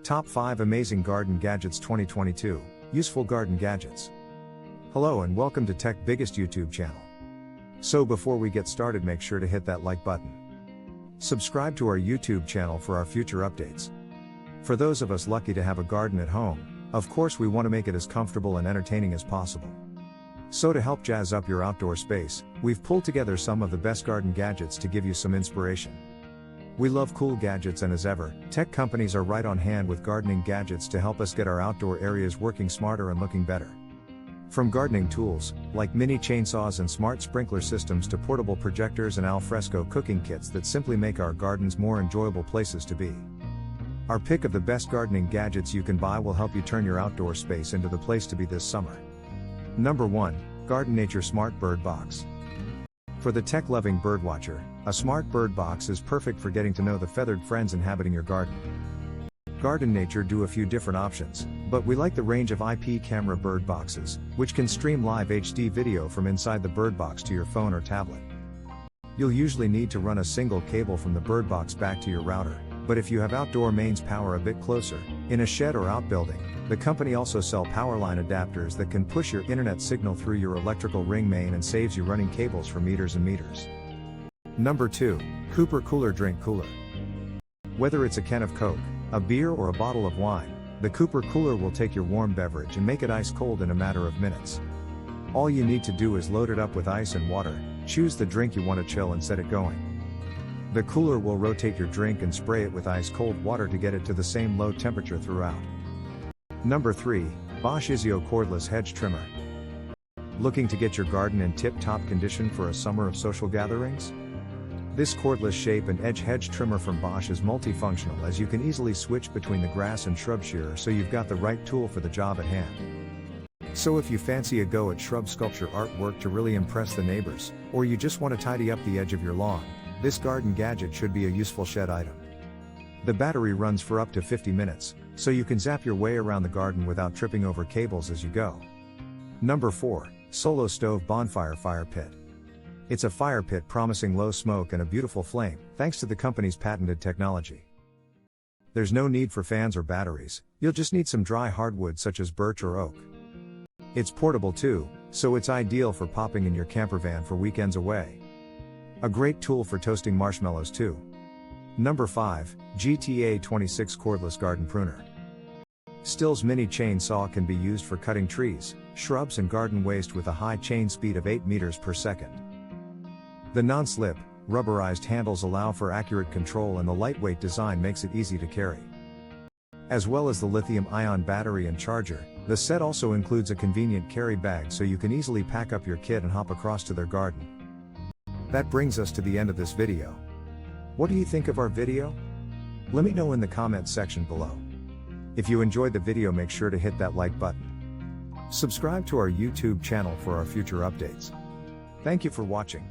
Top 5 Amazing Garden Gadgets 2022, Useful Garden Gadgets. Hello and welcome to Tech Biggest YouTube channel. So before we get started, make sure to hit that like button. Subscribe to our YouTube channel for our future updates. For those of us lucky to have a garden at home, of course we want to make it as comfortable and entertaining as possible. So to help jazz up your outdoor space, we've pulled together some of the best garden gadgets to give you some inspiration. We love cool gadgets, and as ever, tech companies are right on hand with gardening gadgets to help us get our outdoor areas working smarter and looking better. From gardening tools, like mini chainsaws and smart sprinkler systems, to portable projectors and al fresco cooking kits that simply make our gardens more enjoyable places to be. Our pick of the best gardening gadgets you can buy will help you turn your outdoor space into the place to be this summer. Number 1, Garden Nature Smart Bird Box. For the tech-loving birdwatcher, a smart bird box is perfect for getting to know the feathered friends inhabiting your garden. Garden Nature do a few different options, but we like the range of IP camera bird boxes, which can stream live HD video from inside the bird box to your phone or tablet. You'll usually need to run a single cable from the bird box back to your router, but if you have outdoor mains power a bit closer, in a shed or outbuilding, the company also sell power line adapters that can push your internet signal through your electrical ring main and saves you running cables for meters and meters. Number 2, Cooper Cooler Drink Cooler. Whether it's a can of Coke, a beer or a bottle of wine, the Cooper Cooler will take your warm beverage and make it ice cold in a matter of minutes. All you need to do is load it up with ice and water, choose the drink you want to chill and set it going. The cooler will rotate your drink and spray it with ice cold water to get it to the same low temperature throughout. Number 3, Bosch Izio Cordless Hedge Trimmer. Looking to get your garden in tip-top condition for a summer of social gatherings? This cordless shape and edge hedge trimmer from Bosch is multifunctional, as you can easily switch between the grass and shrub shearer, so you've got the right tool for the job at hand. So if you fancy a go at shrub sculpture artwork to really impress the neighbors, or you just want to tidy up the edge of your lawn, this garden gadget should be a useful shed item. The battery runs for up to 50 minutes, so you can zap your way around the garden without tripping over cables as you go. Number 4, Solo Stove Bonfire Fire Pit. It's a fire pit promising low smoke and a beautiful flame, thanks to the company's patented technology. There's no need for fans or batteries, you'll just need some dry hardwood such as birch or oak. It's portable too, so it's ideal for popping in your camper van for weekends away. A great tool for toasting marshmallows too. Number 5, GTA 26 Cordless Garden Pruner. Still's mini chainsaw can be used for cutting trees, shrubs and garden waste with a high chain speed of 8 meters per second. The non-slip, rubberized handles allow for accurate control, and the lightweight design makes it easy to carry. As well as the lithium-ion battery and charger, the set also includes a convenient carry bag, so you can easily pack up your kit and hop across to their garden. That brings us to the end of this video. What do you think of our video? Let me know in the comments section below. If you enjoyed the video, make sure to hit that like button. Subscribe to our YouTube channel for our future updates. Thank you for watching.